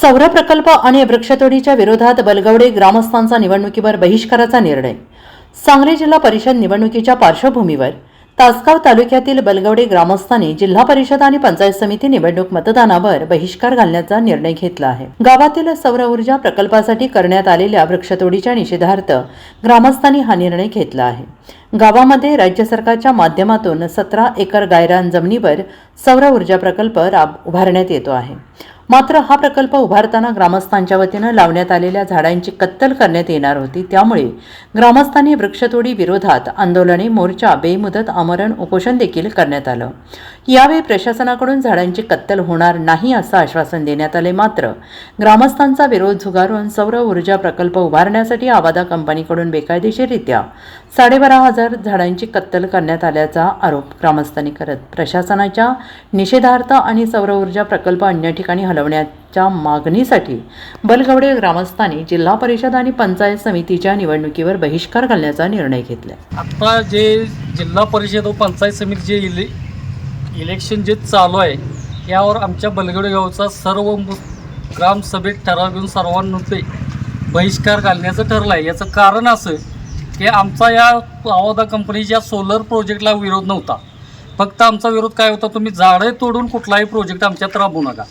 सौर प्रकल्प आणि वृक्षतोडीच्या विरोधात बलगवडे ग्रामस्थांचा निवडणुकीवर बहिष्काराचा निर्णय। सांगली जिल्हा परिषद निवडणुकीच्या पार्श्वभूमीवर तासगाव तालुक्यातील बलगवडे ग्रामस्थांनी जिल्हा परिषद आणि पंचायत समिती निवडणूक मतदानावर बहिष्कार घालण्याचा निर्णय घेतला आहे। गावातील सौर ऊर्जा प्रकल्पासाठी करण्यात आलेल्या वृक्षतोडीच्या निषेधार्थ ग्रामस्थांनी हा निर्णय घेतला आहे। गावामध्ये राज्य सरकारच्या माध्यमातून 17 एकर गायरान जमिनीवर सौर ऊर्जा प्रकल्प उभारण्यात येतो आहे। मात्र हा प्रकल्प उभारताना ग्रामस्थांच्या वतीने लावण्यात आलेल्या झाडांची कत्तल करण्यात येणार होती। त्यामुळे ग्रामस्थांनी वृक्षतोडी विरोधात आंदोलने, मोर्चा, बेमुदत आमरण उपोषण देखील करण्यात आलं। यावेळी प्रशासनाकडून झाडांची कत्तल होणार नाही असं आश्वासन देण्यात आले। मात्र ग्रामस्थांचा विरोध झुगारून सौर ऊर्जा प्रकल्प उभारण्यासाठी आवादा कंपनीकडून बेकायदेशीररित्या 12,500 झाडांची कत्तल करण्यात आल्याचा आरोप ग्रामस्थांनी करत प्रशासनाच्या निषेधार्थ आणि सौर ऊर्जा प्रकल्प अन्य ठिकाणी हलवण्याच्या मागणीसाठी बलगवडे ग्रामस्थांनी जिल्हा परिषद आणि पंचायत समितीच्या निवडणुकीवर बहिष्कार घालण्याचा निर्णय घेतला। आता जे जिल्हा परिषद व पंचायत समितीचे इलेक्शन जे चालू आहे यावर आमच्या बलगवडे गावचा सर्व ग्रामसभेत ठराव घेऊन सर्वांमध्ये बहिष्कार घालण्याचं ठरलं आहे। याचं कारण असं की आमचा या आवादा कंपनीच्या सोलर प्रोजेक्टला विरोध नव्हता। फक्त आमचा विरोध काय होता, तुम्ही झाडे तोडून कुठलाही प्रोजेक्ट आमच्यात राबवू नका।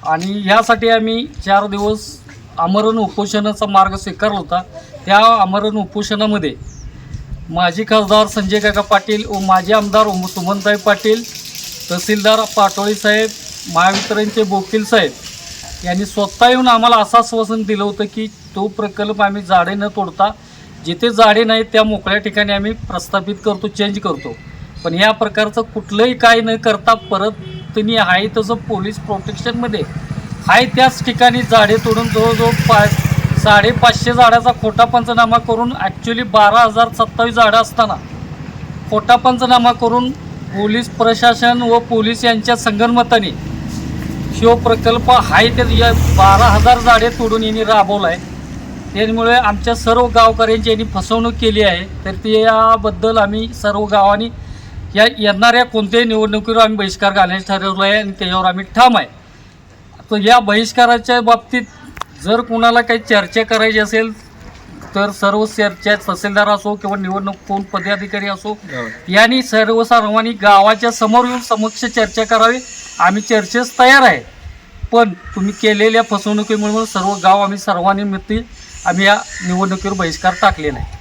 आणि यासाठी आम्ही 4 दिवस आमरण उपोषणाचा मार्ग स्वीकारला होता। त्या आमरण उपोषणामध्ये माजी खासदार संजय काका पाटील व माजी आमदार सुमनताई पाटील, तहसीलदार पाटोळी साहेब, महावितरणचे बोकील साहेब यांनी स्वतः येऊन आम्हाला असं आश्वासन दिलं होतं की तो प्रकल्प आम्ही झाडे न तोडता जिथे झाडे नाहीत त्या मोकळ्या ठिकाणी आम्ही प्रस्थापित करतो, चेंज करतो। पण या प्रकारचं कुठलंही काय न करता परत त्यांनी आहे तसं पोलीस प्रोटेक्शनमध्ये आहे त्याच ठिकाणी झाडे तोडून जवळजवळ 550 झाडाचा खोटा पंचनामा करून ॲक्च्युली 12,027 झाडं असताना खोटा पंचनामा करून पोलीस प्रशासन व पोलीस यांच्या संगनमताने शिव प्रकल्प आहे ते 12,000 झाडे तोडून यांनी राबवला आहे। त्यामुळे आमच्या सर्व गावकऱ्यांची यांनी फसवणूक केली आहे। तर त्याबद्दल आम्ही सर्व गावांनी या येणाऱ्या कोणत्याही निवडणुकीवर आम्ही बहिष्कार घालण्यास ठरवलं आहे आणि त्याच्यावर आम्ही ठाम आहे। तर या बहिष्काराच्या बाबतीत जर कोणाला काही चर्चा करायची असेल तर सर्व चर्चा तहसीलदार असो किंवा निवडणूक कोण पदाधिकारी असो यांनी सर्वांनी गावाच्या समोर येऊन समक्ष चर्चा करावी। आम्ही चर्चेस तयार आहे, पण तुम्ही केलेल्या फसवणुकीमुळे सर्व गाव आम्ही सर्वांनी मिळती आम्ही या निवडणुकीवर बहिष्कार टाकलेला आहे।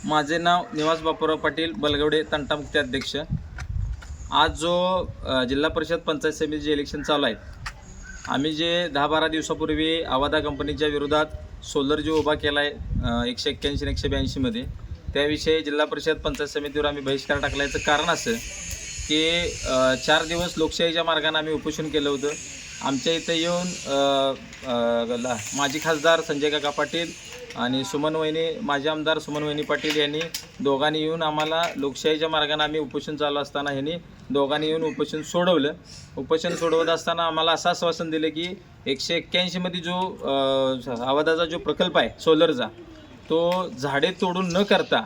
माझे नाव निवास बापूराव पाटील, बलगवडे तंटामुक्ती अध्यक्ष। आज जो जिल्हा परिषद पंचायत समितीचे इलेक्शन चालू आहे, आम्ही जे 10-12 दिवसापूर्वी आवादा कंपनीच्या विरोधात सोलर जो उभा केला आहे 181 आणि 182 मध्ये, त्याविषयी जिल्हा परिषद पंचायत समितीवर आम्ही बहिष्कार टाकला। याचं कारण असं की 4 दिवस लोकशाहीच्या मार्गाने आम्ही उपोषण केलं होतं। आमच्या इथे येऊन माजी खासदार संजय काका पाटील आणि माजी आमदार सुमनवहिनी पाटील यांनी दोघांनी येऊन आम्हाला लोकशाहीच्या मार्गाने आम्ही उपोषण चालू असताना ह्यांनी दोघांनी येऊन उपोषण सोडवलं। उपोषण सोडवत असताना आम्हाला असं आश्वासन दिलं की 181 मध्ये जो आवादाचा जो प्रकल्प आहे सोलरचा, तो झाडे तोडून न करता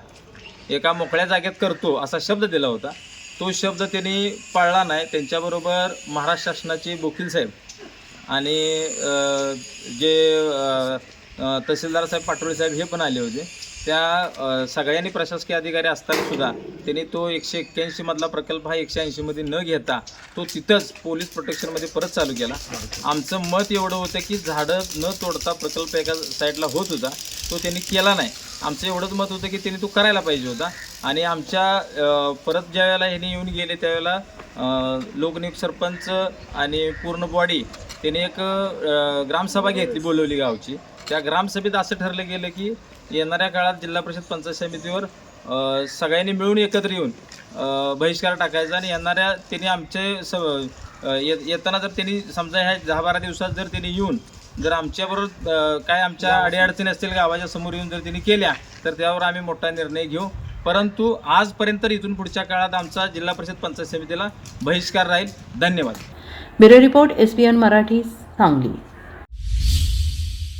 एका मोकळ्या जागेत करतो असा शब्द दिला होता। तो शब्द त्यांनी पाळला नाही। त्यांच्याबरोबर महाराष्ट्र शासनाचे बोकील साहेब आणि जे तहसीलदार साहेब पाटोळे साहेब हे पण आले होते। त्या सगळ्यांनी प्रशासकीय अधिकारी असतानासुद्धा त्यांनी तो 181 मधला प्रकल्प हा 180 मध्ये न घेता तो तिथंच पोलीस प्रोटेक्शनमध्ये परत चालू केला। आमचं मत एवढं होतं की झाडं न तोडता प्रकल्प एका साईडला होत होता, तो त्यांनी केला नाही। आमचं एवढंच मत होतं की त्यांनी तो करायला पाहिजे होता। आणि आमच्या परत ज्या वेळेला ह्यांनी येऊन गेले त्यावेळेला लोकनियुक्त सरपंच आणि पूर्ण बॉडी त्यांनी एक ग्रामसभा बोलवली गावची। त्या ग्रामसभेत असं ठरलं गेलं की येणाऱ्या काळात जिल्हा परिषद पंचायत समितीवर सगळ्यांनी मिळून एकत्र येऊन बहिष्कार टाकायचा। आणि येणाऱ्या त्यांनी आमचे येताना जर त्यांनी समजा ह्या 10-12 दिवसात जर त्यांनी येऊन जर आमच्याबरोबर काय आमच्या अडीअडचणी असतील गावाच्या समोर येऊन जर त्यांनी केल्या तर त्यावर आम्ही मोठा निर्णय घेऊ। परंतु आजपर्यंत इथून पुढच्या काळात आमचा जिल्हा परिषद पंचायत समितीला बहिष्कार राहील। धन्यवाद। Bureau report SBN Marathi, Sangli.